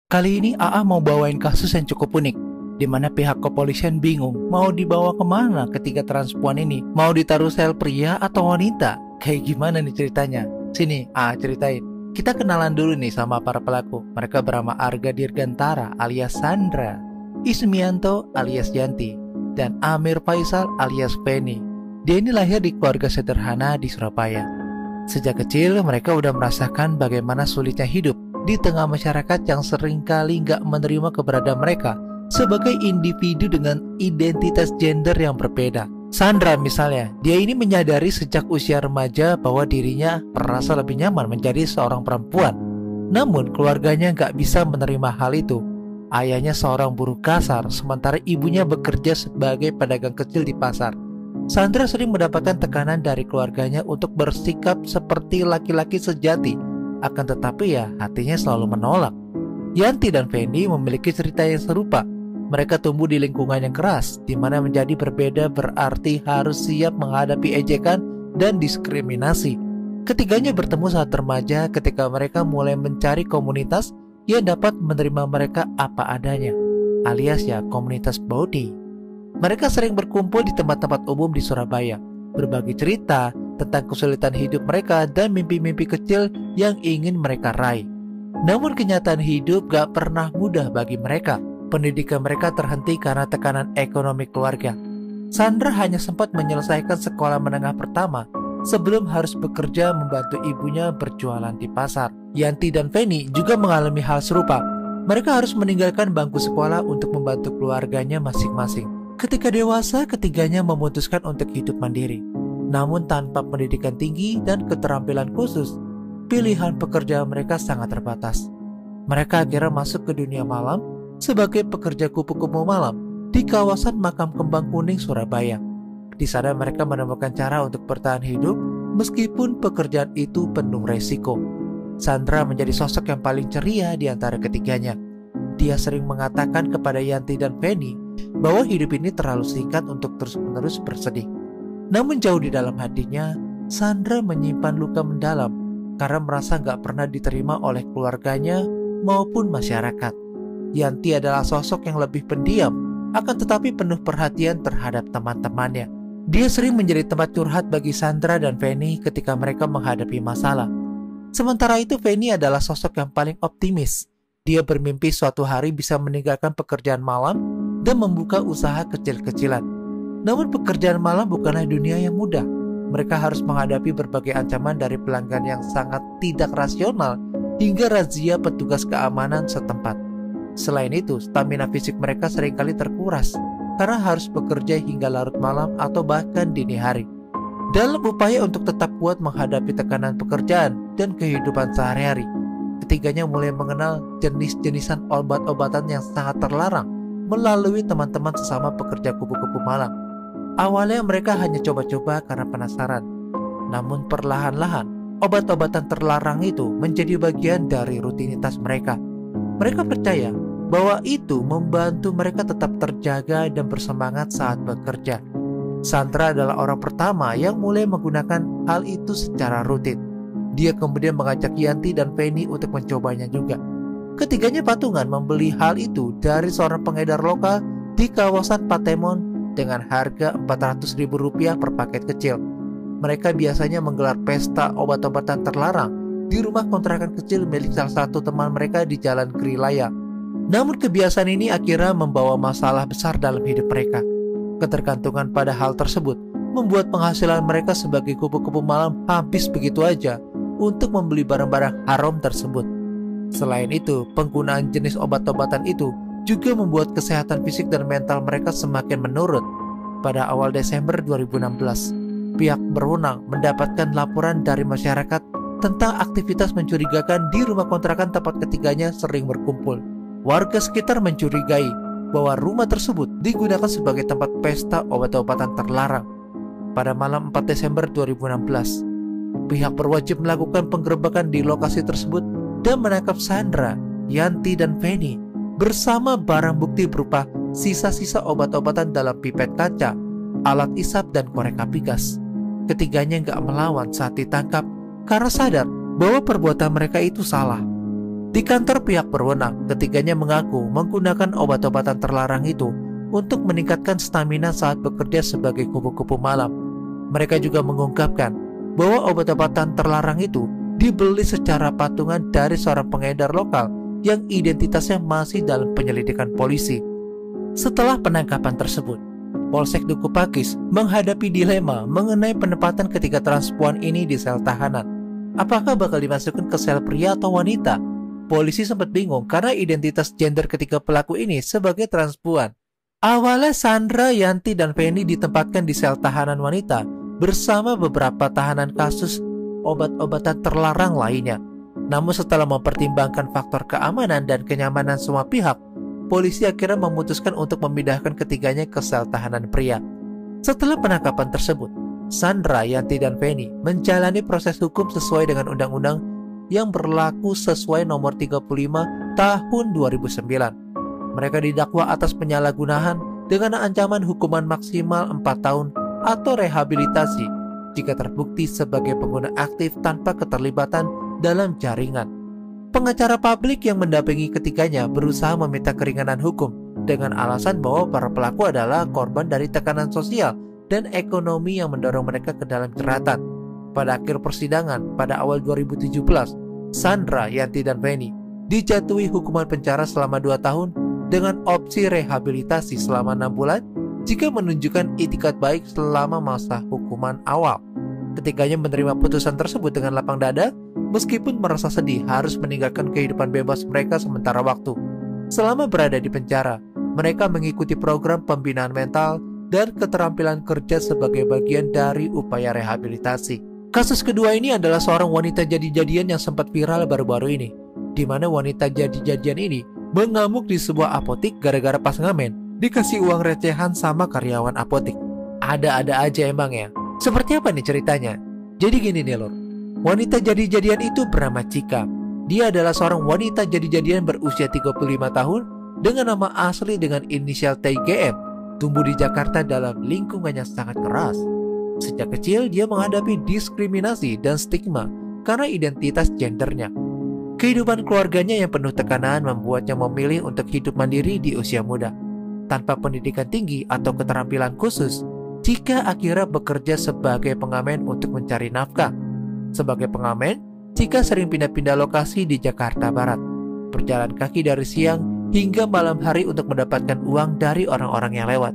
Kali ini AA mau bawain kasus yang cukup unik, di mana pihak kepolisian bingung mau dibawa kemana ketiga transpuan ini. Mau ditaruh sel pria atau wanita? Kayak gimana nih ceritanya? Sini, AA ceritain. Kita kenalan dulu nih sama para pelaku. Mereka bernama Arga Dirgantara alias Sandra, Ismianto alias Yanti, dan Amir Faisal alias Feni. Dia ini lahir di keluarga sederhana di Surabaya. Sejak kecil mereka udah merasakan bagaimana sulitnya hidup di tengah masyarakat yang seringkali nggak menerima keberadaan mereka sebagai individu dengan identitas gender yang berbeda. Sandra misalnya, dia ini menyadari sejak usia remaja bahwa dirinya merasa lebih nyaman menjadi seorang perempuan. Namun keluarganya nggak bisa menerima hal itu. Ayahnya seorang buruh kasar, sementara ibunya bekerja sebagai pedagang kecil di pasar. Sandra sering mendapatkan tekanan dari keluarganya untuk bersikap seperti laki-laki sejati. Akan tetapi ya hatinya selalu menolak. Yanti dan Feni memiliki cerita yang serupa. Mereka tumbuh di lingkungan yang keras, di mana menjadi berbeda berarti harus siap menghadapi ejekan dan diskriminasi. Ketiganya bertemu saat remaja ketika mereka mulai mencari komunitas yang dapat menerima mereka apa adanya, alias ya komunitas body. Mereka sering berkumpul di tempat-tempat umum di Surabaya, berbagi cerita tentang kesulitan hidup mereka dan mimpi-mimpi kecil yang ingin mereka raih. Namun kenyataan hidup gak pernah mudah bagi mereka. Pendidikan mereka terhenti karena tekanan ekonomi keluarga. Sandra hanya sempat menyelesaikan sekolah menengah pertama sebelum harus bekerja membantu ibunya berjualan di pasar. Yanti dan Feni juga mengalami hal serupa. Mereka harus meninggalkan bangku sekolah untuk membantu keluarganya masing-masing. Ketika dewasa, ketiganya memutuskan untuk hidup mandiri. Namun tanpa pendidikan tinggi dan keterampilan khusus, pilihan pekerjaan mereka sangat terbatas. Mereka akhirnya masuk ke dunia malam sebagai pekerja kupu-kupu malam di kawasan Makam Kembang Kuning, Surabaya. Di sana mereka menemukan cara untuk bertahan hidup meskipun pekerjaan itu penuh resiko. Sandra menjadi sosok yang paling ceria di antara ketiganya. Dia sering mengatakan kepada Yanti dan Feni bahwa hidup ini terlalu singkat untuk terus-menerus bersedih. Namun jauh di dalam hatinya, Sandra menyimpan luka mendalam karena merasa gak pernah diterima oleh keluarganya maupun masyarakat. Yanti adalah sosok yang lebih pendiam, akan tetapi penuh perhatian terhadap teman-temannya. Dia sering menjadi tempat curhat bagi Sandra dan Feni ketika mereka menghadapi masalah. Sementara itu Feni adalah sosok yang paling optimis. Dia bermimpi suatu hari bisa meninggalkan pekerjaan malam dan membuka usaha kecil-kecilan. Namun pekerjaan malam bukanlah dunia yang mudah. Mereka harus menghadapi berbagai ancaman dari pelanggan yang sangat tidak rasional hingga razia petugas keamanan setempat. Selain itu, stamina fisik mereka seringkali terkuras karena harus bekerja hingga larut malam atau bahkan dini hari. Dalam upaya untuk tetap kuat menghadapi tekanan pekerjaan dan kehidupan sehari-hari, ketiganya mulai mengenal jenis-jenisan obat-obatan yang sangat terlarang melalui teman-teman sesama pekerja kupu-kupu malam. Awalnya mereka hanya coba-coba karena penasaran. Namun perlahan-lahan, obat-obatan terlarang itu menjadi bagian dari rutinitas mereka. Mereka percaya bahwa itu membantu mereka tetap terjaga dan bersemangat saat bekerja. Sandra adalah orang pertama yang mulai menggunakan hal itu secara rutin. Dia kemudian mengajak Yanti dan Feni untuk mencobanya juga. Ketiganya patungan membeli hal itu dari seorang pengedar lokal di kawasan Patemon dengan harga Rp400.000 per paket kecil. Mereka biasanya menggelar pesta obat-obatan terlarang di rumah kontrakan kecil milik salah satu teman mereka di Jalan Grilaya. Namun kebiasaan ini akhirnya membawa masalah besar dalam hidup mereka. Ketergantungan pada hal tersebut membuat penghasilan mereka sebagai kupu-kupu malam habis begitu aja untuk membeli barang-barang haram tersebut. Selain itu, penggunaan jenis obat-obatan itu juga membuat kesehatan fisik dan mental mereka semakin menurun. Pada awal Desember 2016, pihak berwenang mendapatkan laporan dari masyarakat tentang aktivitas mencurigakan di rumah kontrakan tempat ketiganya sering berkumpul. Warga sekitar mencurigai bahwa rumah tersebut digunakan sebagai tempat pesta obat-obatan terlarang. Pada malam 4 Desember 2016, pihak berwajib melakukan penggerebekan di lokasi tersebut dan menangkap Sandra, Yanti, dan Feni bersama barang bukti berupa sisa-sisa obat-obatan dalam pipet kaca, alat isap, dan korek api gas. Ketiganya gak melawan saat ditangkap karena sadar bahwa perbuatan mereka itu salah. Di kantor pihak berwenang, ketiganya mengaku menggunakan obat-obatan terlarang itu untuk meningkatkan stamina saat bekerja sebagai kupu-kupu malam. Mereka juga mengungkapkan bahwa obat-obatan terlarang itu dibeli secara patungan dari seorang pengedar lokal yang identitasnya masih dalam penyelidikan polisi. Setelah penangkapan tersebut, Polsek Duku Pakis menghadapi dilema mengenai penempatan ketiga transpuan ini di sel tahanan. Apakah bakal dimasukkan ke sel pria atau wanita? Polisi sempat bingung karena identitas gender ketiga pelaku ini sebagai transpuan. Awalnya Sandra, Yanti, dan Feni ditempatkan di sel tahanan wanita bersama beberapa tahanan kasus obat-obatan terlarang lainnya. Namun setelah mempertimbangkan faktor keamanan dan kenyamanan semua pihak, polisi akhirnya memutuskan untuk memindahkan ketiganya ke sel tahanan pria. Setelah penangkapan tersebut, Sandra, Yanti, dan Feni menjalani proses hukum sesuai dengan undang-undang yang berlaku sesuai nomor 35 tahun 2009. Mereka didakwa atas penyalahgunaan dengan ancaman hukuman maksimal 4 tahun atau rehabilitasi jika terbukti sebagai pengguna aktif tanpa keterlibatan dalam jaringan. Pengacara publik yang mendampingi ketiganya berusaha meminta keringanan hukum dengan alasan bahwa para pelaku adalah korban dari tekanan sosial dan ekonomi yang mendorong mereka ke dalam jeratan. Pada akhir persidangan pada awal 2017, Sandra, Yanti, dan Feni dijatuhi hukuman penjara selama 2 tahun dengan opsi rehabilitasi selama 6 bulan jika menunjukkan itikat baik selama masa hukuman awal. Ketiganya menerima putusan tersebut dengan lapang dada, meskipun merasa sedih harus meninggalkan kehidupan bebas mereka sementara waktu. Selama berada di penjara, mereka mengikuti program pembinaan mental dan keterampilan kerja sebagai bagian dari upaya rehabilitasi. Kasus kedua ini adalah seorang wanita jadi-jadian yang sempat viral baru-baru ini, di mana wanita jadi-jadian ini mengamuk di sebuah apotik gara-gara pas ngamen dikasih uang recehan sama karyawan apotik. Ada-ada aja emang ya. Seperti apa nih ceritanya? Jadi gini nih lor, wanita jadi-jadian itu bernama Cika. Dia adalah seorang wanita jadi-jadian berusia 35 tahun dengan nama asli dengan inisial TGM, tumbuh di Jakarta dalam lingkungan yang sangat keras. Sejak kecil dia menghadapi diskriminasi dan stigma karena identitas gendernya. Kehidupan keluarganya yang penuh tekanan membuatnya memilih untuk hidup mandiri di usia muda. Tanpa pendidikan tinggi atau keterampilan khusus, Cika akhirnya bekerja sebagai pengamen untuk mencari nafkah. Sebagai pengamen, Cika sering pindah-pindah lokasi di Jakarta Barat, berjalan kaki dari siang hingga malam hari untuk mendapatkan uang dari orang-orang yang lewat.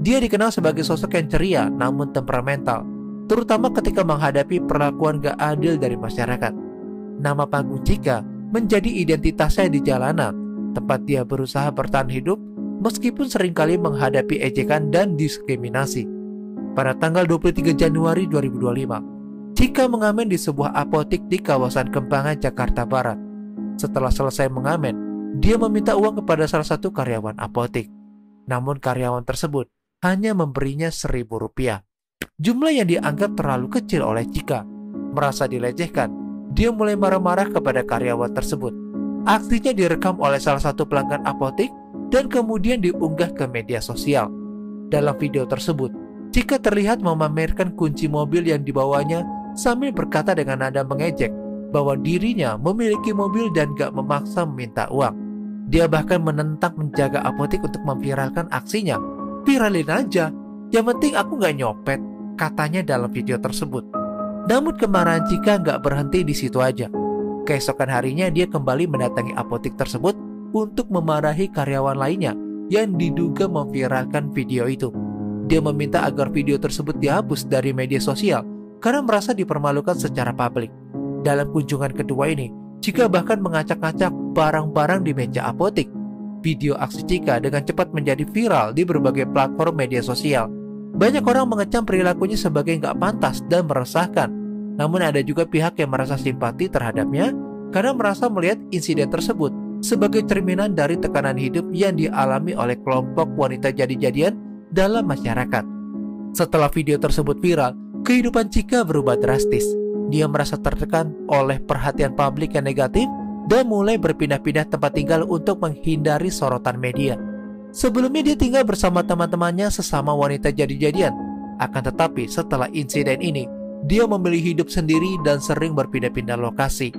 Dia dikenal sebagai sosok yang ceria namun temperamental, terutama ketika menghadapi perlakuan gak adil dari masyarakat. Nama panggung Cika menjadi identitasnya di jalanan, tempat dia berusaha bertahan hidup meskipun seringkali menghadapi ejekan dan diskriminasi. Pada tanggal 23 Januari 2025, Cika mengamen di sebuah apotik di kawasan Kembangan, Jakarta Barat. Setelah selesai mengamen, dia meminta uang kepada salah satu karyawan apotik. Namun karyawan tersebut hanya memberinya Rp1.000. Jumlah yang dianggap terlalu kecil oleh Cika. Merasa dilecehkan, dia mulai marah-marah kepada karyawan tersebut. Aksinya direkam oleh salah satu pelanggan apotik dan kemudian diunggah ke media sosial. Dalam video tersebut, Cika terlihat memamerkan kunci mobil yang dibawanya sambil berkata dengan nada mengejek bahwa dirinya memiliki mobil dan gak memaksa meminta uang. Dia bahkan menentang menjaga apotik untuk memviralkan aksinya. Viralin aja, yang penting aku gak nyopet, katanya dalam video tersebut. Namun kemarahan Cika gak berhenti di situ aja. Keesokan harinya dia kembali mendatangi apotik tersebut untuk memarahi karyawan lainnya yang diduga memviralkan video itu. Dia meminta agar video tersebut dihapus dari media sosial karena merasa dipermalukan secara publik. Dalam kunjungan kedua ini, Cika bahkan mengacak-ngacak barang-barang di meja apotik. Video aksi Cika dengan cepat menjadi viral di berbagai platform media sosial. Banyak orang mengecam perilakunya sebagai nggak pantas dan meresahkan. Namun ada juga pihak yang merasa simpati terhadapnya karena merasa melihat insiden tersebut sebagai cerminan dari tekanan hidup yang dialami oleh kelompok wanita jadi-jadian dalam masyarakat. Setelah video tersebut viral, kehidupan Cika berubah drastis. Dia merasa tertekan oleh perhatian publik yang negatif dan mulai berpindah-pindah tempat tinggal untuk menghindari sorotan media. Sebelumnya dia tinggal bersama teman-temannya sesama wanita jadi-jadian. Akan tetapi setelah insiden ini, dia memilih hidup sendiri dan sering berpindah-pindah lokasi.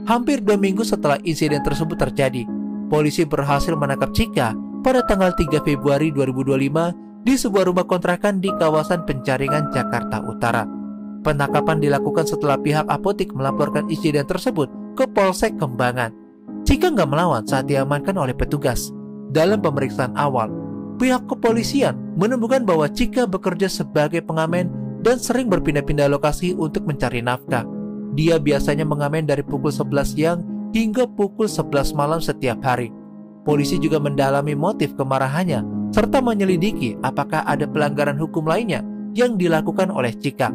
Hampir 2 minggu setelah insiden tersebut terjadi, polisi berhasil menangkap Chika pada tanggal 3 Februari 2025 di sebuah rumah kontrakan di kawasan Penjaringan, Jakarta Utara. Penangkapan dilakukan setelah pihak apotik melaporkan insiden tersebut ke Polsek Kembangan. Chika nggak melawan saat diamankan oleh petugas. Dalam pemeriksaan awal, pihak kepolisian menemukan bahwa Chika bekerja sebagai pengamen dan sering berpindah-pindah lokasi untuk mencari nafkah. Dia biasanya mengamen dari pukul 11 siang hingga pukul 11 malam setiap hari. Polisi juga mendalami motif kemarahannya serta menyelidiki apakah ada pelanggaran hukum lainnya yang dilakukan oleh Chika.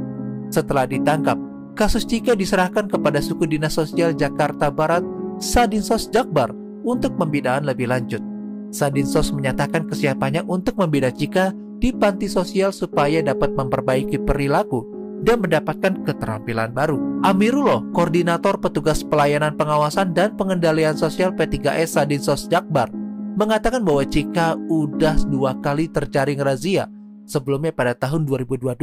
Setelah ditangkap, kasus Chika diserahkan kepada Suku Dinas Sosial Jakarta Barat Sadinsos Jakbar untuk pembinaan lebih lanjut. Sadinsos menyatakan kesiapannya untuk membina Chika di panti sosial supaya dapat memperbaiki perilaku dan mendapatkan keterampilan baru. Amirullah, Koordinator Petugas Pelayanan Pengawasan dan Pengendalian Sosial P3S Sadinsos Jakbar, mengatakan bahwa Chika udah 2 kali terjaring razia, sebelumnya pada tahun 2022.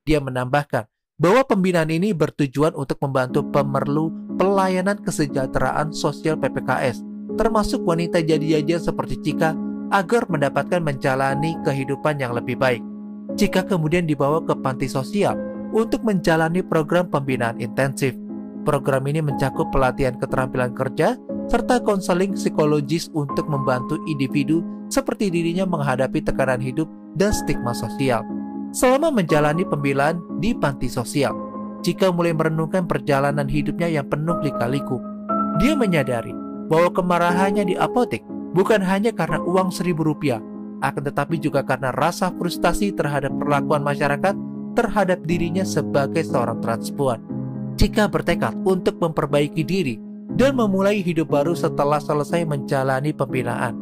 Dia menambahkan bahwa pembinaan ini bertujuan untuk membantu pemerlu pelayanan kesejahteraan sosial PPKS, termasuk wanita jadi-jadian seperti Chika, agar mendapatkan menjalani kehidupan yang lebih baik. Chika kemudian dibawa ke panti sosial untuk menjalani program pembinaan intensif. Program ini mencakup pelatihan keterampilan kerja serta konseling psikologis untuk membantu individu seperti dirinya menghadapi tekanan hidup dan stigma sosial. Selama menjalani pembelaan di panti sosial, Chika mulai merenungkan perjalanan hidupnya yang penuh lika-liku. Dia menyadari bahwa kemarahannya di apotek bukan hanya karena uang Rp1.000, akan tetapi juga karena rasa frustasi terhadap perlakuan masyarakat terhadap dirinya sebagai seorang transpuan. Chika bertekad untuk memperbaiki diri dan memulai hidup baru setelah selesai menjalani pembinaan.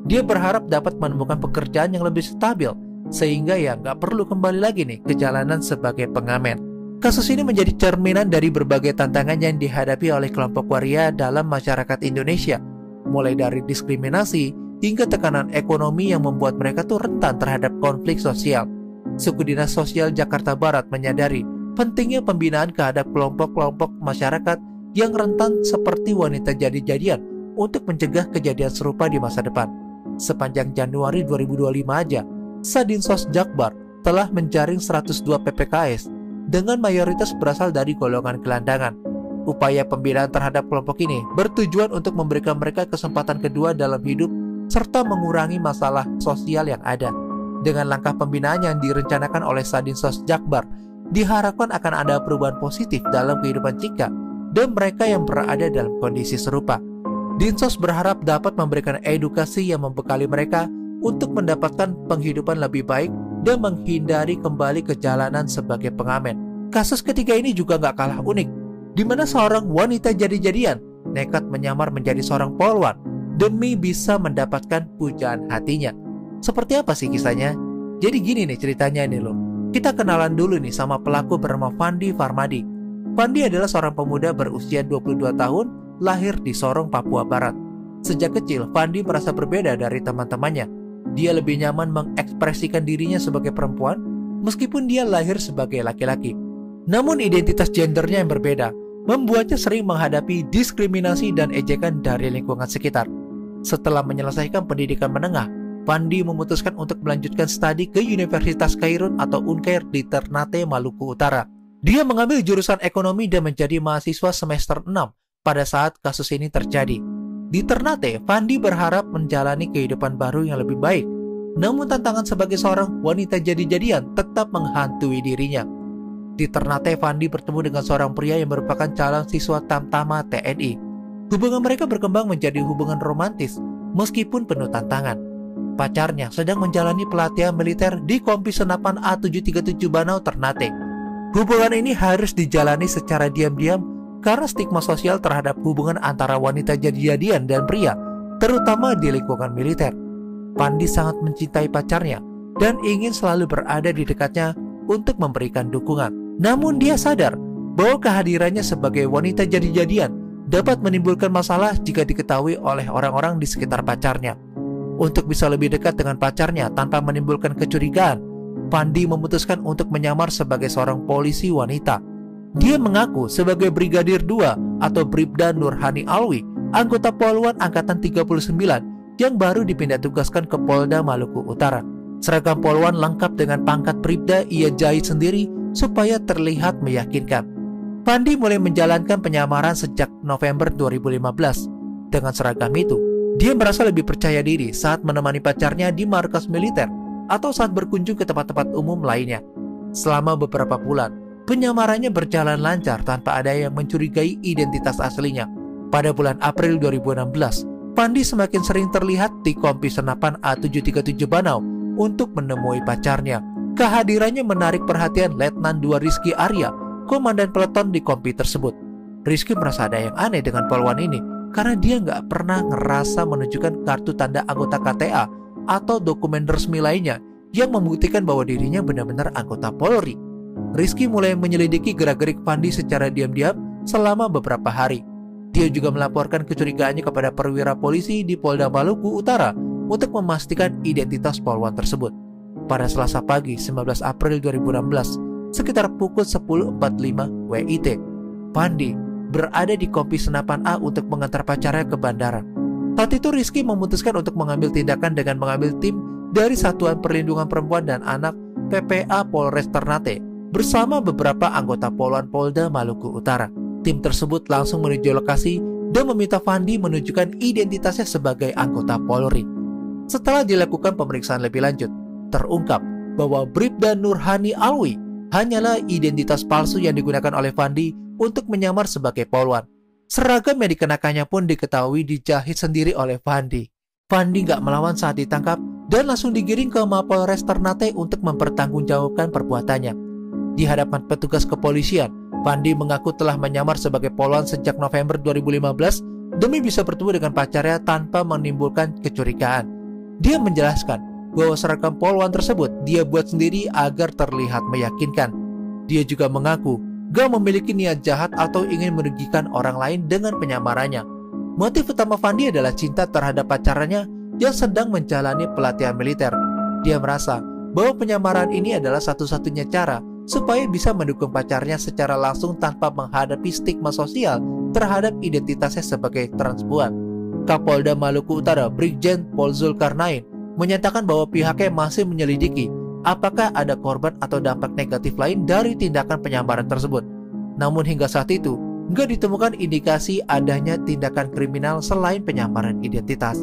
Dia berharap dapat menemukan pekerjaan yang lebih stabil, sehingga ya nggak perlu kembali lagi nih ke jalanan sebagai pengamen. Kasus ini menjadi cerminan dari berbagai tantangan yang dihadapi oleh kelompok waria dalam masyarakat Indonesia, mulai dari diskriminasi hingga tekanan ekonomi yang membuat mereka tuh rentan terhadap konflik sosial. Suku Dinas Sosial Jakarta Barat menyadari pentingnya pembinaan terhadap kelompok-kelompok masyarakat yang rentan seperti wanita jadi-jadian untuk mencegah kejadian serupa di masa depan. Sepanjang Januari 2025 aja, Sadinsos Jakbar telah menjaring 102 PPKS dengan mayoritas berasal dari golongan gelandangan. Upaya pembinaan terhadap kelompok ini bertujuan untuk memberikan mereka kesempatan kedua dalam hidup serta mengurangi masalah sosial yang ada. Dengan langkah pembinaan yang direncanakan oleh Sadinsos Jakbar, diharapkan akan ada perubahan positif dalam kehidupan Chika dan mereka yang berada dalam kondisi serupa. Dinsos berharap dapat memberikan edukasi yang membekali mereka untuk mendapatkan penghidupan lebih baik dan menghindari kembali ke jalanan sebagai pengamen. Kasus ketiga ini juga gak kalah unik, di mana seorang wanita jadi-jadian nekat menyamar menjadi seorang polwan demi bisa mendapatkan pujaan hatinya. Seperti apa sih kisahnya? Jadi gini nih ceritanya nih loh. Kita kenalan dulu nih sama pelaku bernama Fandi Farmadi. Fandi adalah seorang pemuda berusia 22 tahun, lahir di Sorong, Papua Barat. Sejak kecil, Fandi merasa berbeda dari teman-temannya. Dia lebih nyaman mengekspresikan dirinya sebagai perempuan, meskipun dia lahir sebagai laki-laki. Namun identitas gendernya yang berbeda membuatnya sering menghadapi diskriminasi dan ejekan dari lingkungan sekitar. Setelah menyelesaikan pendidikan menengah, Fandi memutuskan untuk melanjutkan studi ke Universitas Kairun atau Unkair di Ternate, Maluku Utara. Dia mengambil jurusan ekonomi dan menjadi mahasiswa semester 6 pada saat kasus ini terjadi. Di Ternate, Fandi berharap menjalani kehidupan baru yang lebih baik. Namun tantangan sebagai seorang wanita jadi-jadian tetap menghantui dirinya. Di Ternate, Fandi bertemu dengan seorang pria yang merupakan calon siswa Tamtama TNI. Hubungan mereka berkembang menjadi hubungan romantis meskipun penuh tantangan. Pacarnya sedang menjalani pelatihan militer di Kompi Senapan A737 Banau, Ternate. Hubungan ini harus dijalani secara diam-diam karena stigma sosial terhadap hubungan antara wanita jadi-jadian dan pria, terutama di lingkungan militer. Fandi sangat mencintai pacarnya dan ingin selalu berada di dekatnya untuk memberikan dukungan. Namun dia sadar bahwa kehadirannya sebagai wanita jadi-jadian dapat menimbulkan masalah jika diketahui oleh orang-orang di sekitar pacarnya. Untuk bisa lebih dekat dengan pacarnya tanpa menimbulkan kecurigaan, Fandi memutuskan untuk menyamar sebagai seorang polisi wanita. Dia mengaku sebagai Brigadir 2 atau Bribda Nurhani Alwi, anggota Poluan Angkatan 39 yang baru dipindah tugaskan ke Polda Maluku Utara. Seragam Poluan lengkap dengan pangkat Bribda ia jahit sendiri supaya terlihat meyakinkan. Pandi mulai menjalankan penyamaran sejak November 2015. Dengan seragam itu, dia merasa lebih percaya diri saat menemani pacarnya di markas militer atau saat berkunjung ke tempat-tempat umum lainnya. Selama beberapa bulan, penyamarannya berjalan lancar tanpa ada yang mencurigai identitas aslinya. Pada bulan April 2016, Pandi semakin sering terlihat di Kompi Senapan A737 Banau untuk menemui pacarnya. Kehadirannya menarik perhatian Letnan 2 Rizky Arya, komandan peleton di kompi tersebut. Rizky merasa ada yang aneh dengan Poluan ini karena dia nggak pernah ngerasa menunjukkan kartu tanda anggota KTA atau dokumen resmi lainnya yang membuktikan bahwa dirinya benar-benar anggota Polri. Rizky mulai menyelidiki gerak-gerik Pandi secara diam-diam selama beberapa hari. Dia juga melaporkan kecurigaannya kepada perwira polisi di Polda Maluku Utara untuk memastikan identitas Poluan tersebut. Pada Selasa pagi 19 April 2016, sekitar pukul 10.45 WIT, Pandi berada di Kompi Senapan A untuk mengantar pacarnya ke bandara. Saat itu Rizky memutuskan untuk mengambil tindakan dengan mengambil tim dari Satuan Perlindungan Perempuan dan Anak PPA Polres Ternate bersama beberapa anggota Poluan Polda Maluku Utara. Tim tersebut langsung menuju lokasi dan meminta Pandi menunjukkan identitasnya sebagai anggota Polri. Setelah dilakukan pemeriksaan lebih lanjut, terungkap bahwa Bribda Nurhani Alwi hanyalah identitas palsu yang digunakan oleh Pandi untuk menyamar sebagai Poluan. Seragam yang dikenakannya pun diketahui dijahit sendiri oleh Pandi. Pandi nggak melawan saat ditangkap dan langsung digiring ke Mapolres Ternate untuk mempertanggungjawabkan perbuatannya. Di hadapan petugas kepolisian, Pandi mengaku telah menyamar sebagai Poluan sejak November 2015 demi bisa bertemu dengan pacarnya tanpa menimbulkan kecurigaan. Dia menjelaskan bahwa seragam Poluan tersebut dia buat sendiri agar terlihat meyakinkan. Dia juga mengaku gak memiliki niat jahat atau ingin merugikan orang lain dengan penyamarannya. Motif utama Pandi adalah cinta terhadap pacarnya yang sedang menjalani pelatihan militer. Dia merasa bahwa penyamaran ini adalah satu-satunya cara supaya bisa mendukung pacarnya secara langsung tanpa menghadapi stigma sosial terhadap identitasnya sebagai transpuan. Kapolda Maluku Utara Brigjen Pol Zulkarnain menyatakan bahwa pihaknya masih menyelidiki apakah ada korban atau dampak negatif lain dari tindakan penyamaran tersebut. Namun hingga saat itu, nggak ditemukan indikasi adanya tindakan kriminal selain penyamaran identitas.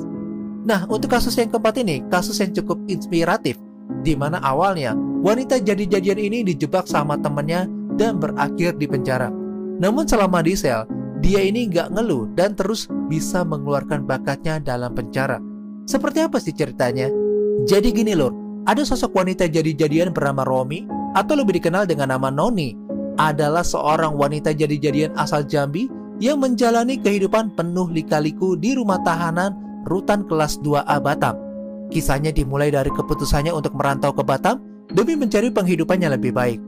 Nah, untuk kasus yang keempat ini, kasus yang cukup inspiratif, di mana awalnya wanita jadi-jadian ini dijebak sama temannya dan berakhir di penjara. Namun selama di sel, dia ini nggak ngeluh dan terus bisa mengeluarkan bakatnya dalam penjara. Seperti apa sih ceritanya? Jadi gini lor, ada sosok wanita jadi-jadian bernama Romi atau lebih dikenal dengan nama Noni. Adalah seorang wanita jadi-jadian asal Jambi yang menjalani kehidupan penuh lika-liku di rumah tahanan Rutan Kelas 2A Batam. Kisahnya dimulai dari keputusannya untuk merantau ke Batam demi mencari penghidupan yang lebih baik.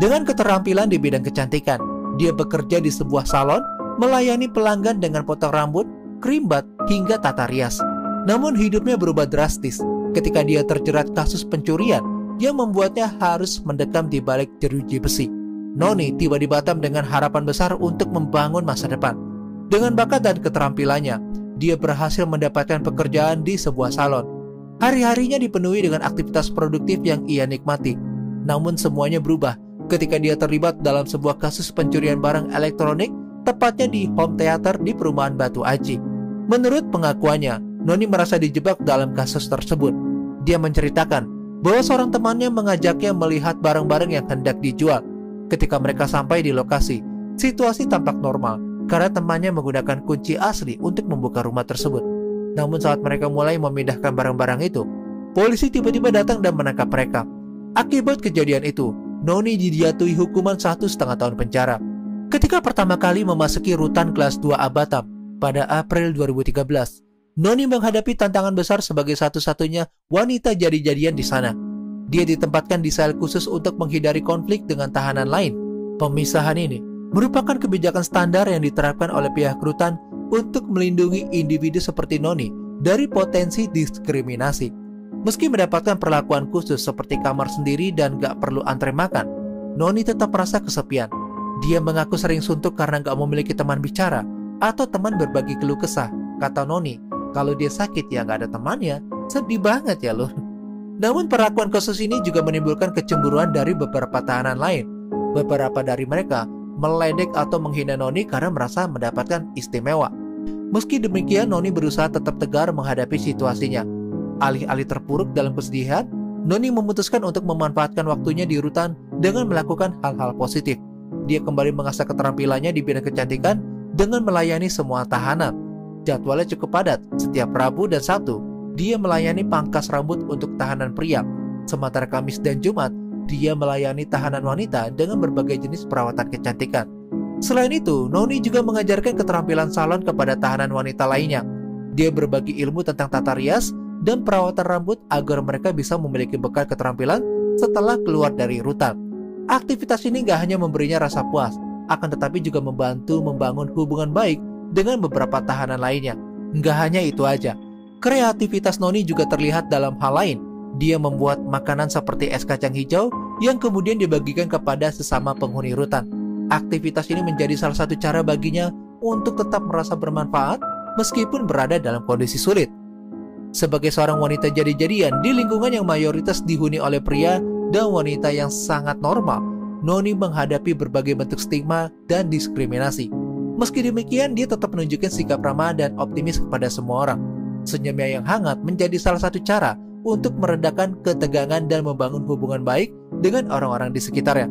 Dengan keterampilan di bidang kecantikan, dia bekerja di sebuah salon, melayani pelanggan dengan potong rambut, krimbat, hingga tata rias. Namun hidupnya berubah drastis ketika dia terjerat kasus pencurian yang membuatnya harus mendekam di balik jeruji besi. Noni tiba di Batam dengan harapan besar untuk membangun masa depan. Dengan bakat dan keterampilannya, dia berhasil mendapatkan pekerjaan di sebuah salon. Hari-harinya dipenuhi dengan aktivitas produktif yang ia nikmati. Namun semuanya berubah ketika dia terlibat dalam sebuah kasus pencurian barang elektronik, tepatnya di home theater di perumahan Batu Aji. Menurut pengakuannya, Noni merasa dijebak dalam kasus tersebut. Dia menceritakan bahwa seorang temannya mengajaknya melihat barang-barang yang hendak dijual. Ketika mereka sampai di lokasi, situasi tampak normal karena temannya menggunakan kunci asli untuk membuka rumah tersebut. Namun saat mereka mulai memindahkan barang-barang itu, polisi tiba-tiba datang dan menangkap mereka. Akibat kejadian itu, Noni dijatuhi hukuman 1,5 tahun penjara. Ketika pertama kali memasuki Rutan Kelas 2A Batam pada April 2013, Noni menghadapi tantangan besar sebagai satu-satunya wanita jadi-jadian di sana. Dia ditempatkan di sel khusus untuk menghindari konflik dengan tahanan lain. Pemisahan ini merupakan kebijakan standar yang diterapkan oleh pihak rutan untuk melindungi individu seperti Noni dari potensi diskriminasi. Meski mendapatkan perlakuan khusus seperti kamar sendiri dan gak perlu antre makan, Noni tetap merasa kesepian. Dia mengaku sering suntuk karena gak memiliki teman bicara atau teman berbagi keluh kesah. Kata Noni, kalau dia sakit ya gak ada temannya. Sedih banget ya loh. Namun perlakuan kasus ini juga menimbulkan kecemburuan dari beberapa tahanan lain. Beberapa dari mereka meledek atau menghina Noni karena merasa mendapatkan istimewa. Meski demikian, Noni berusaha tetap tegar menghadapi situasinya. Alih-alih terpuruk dalam kesedihan, Noni memutuskan untuk memanfaatkan waktunya di rutan dengan melakukan hal-hal positif. Dia kembali mengasah keterampilannya di bidang kecantikan dengan melayani semua tahanan. Jadwalnya cukup padat, setiap Rabu dan Sabtu, dia melayani pangkas rambut untuk tahanan pria. Sementara Kamis dan Jumat, dia melayani tahanan wanita dengan berbagai jenis perawatan kecantikan. Selain itu, Noni juga mengajarkan keterampilan salon kepada tahanan wanita lainnya. Dia berbagi ilmu tentang tata rias dan perawatan rambut agar mereka bisa memiliki bekal keterampilan setelah keluar dari rutan. Aktivitas ini gak hanya memberinya rasa puas, akan tetapi juga membantu membangun hubungan baik dengan beberapa tahanan lainnya. Gak hanya itu aja, kreativitas Noni juga terlihat dalam hal lain. Dia membuat makanan seperti es kacang hijau yang kemudian dibagikan kepada sesama penghuni rutan. Aktivitas ini menjadi salah satu cara baginya untuk tetap merasa bermanfaat meskipun berada dalam kondisi sulit. Sebagai seorang wanita jadi-jadian di lingkungan yang mayoritas dihuni oleh pria dan wanita yang sangat normal, Noni menghadapi berbagai bentuk stigma dan diskriminasi. Meski demikian, dia tetap menunjukkan sikap ramah dan optimis kepada semua orang. Senyumnya yang hangat menjadi salah satu cara untuk meredakan ketegangan dan membangun hubungan baik dengan orang-orang di sekitarnya.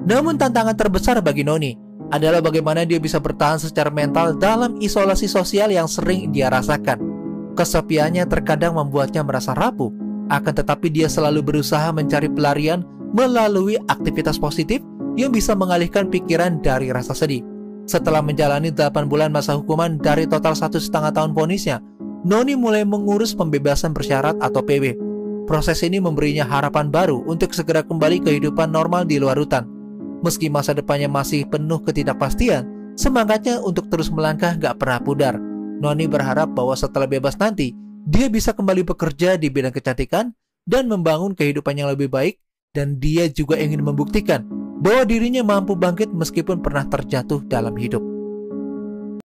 Namun tantangan terbesar bagi Noni adalah bagaimana dia bisa bertahan secara mental dalam isolasi sosial yang sering dia rasakan. Kesepiannya terkadang membuatnya merasa rapuh, akan tetapi dia selalu berusaha mencari pelarian melalui aktivitas positif yang bisa mengalihkan pikiran dari rasa sedih. Setelah menjalani 8 bulan masa hukuman dari total 1,5 tahun vonisnya, Noni mulai mengurus pembebasan bersyarat atau PB. Proses ini memberinya harapan baru untuk segera kembali ke kehidupan normal di luar rutan. Meski masa depannya masih penuh ketidakpastian, semangatnya untuk terus melangkah gak pernah pudar. Noni berharap bahwa setelah bebas nanti, dia bisa kembali bekerja di bidang kecantikan dan membangun kehidupan yang lebih baik, dan dia juga ingin membuktikan bahwa dirinya mampu bangkit meskipun pernah terjatuh dalam hidup.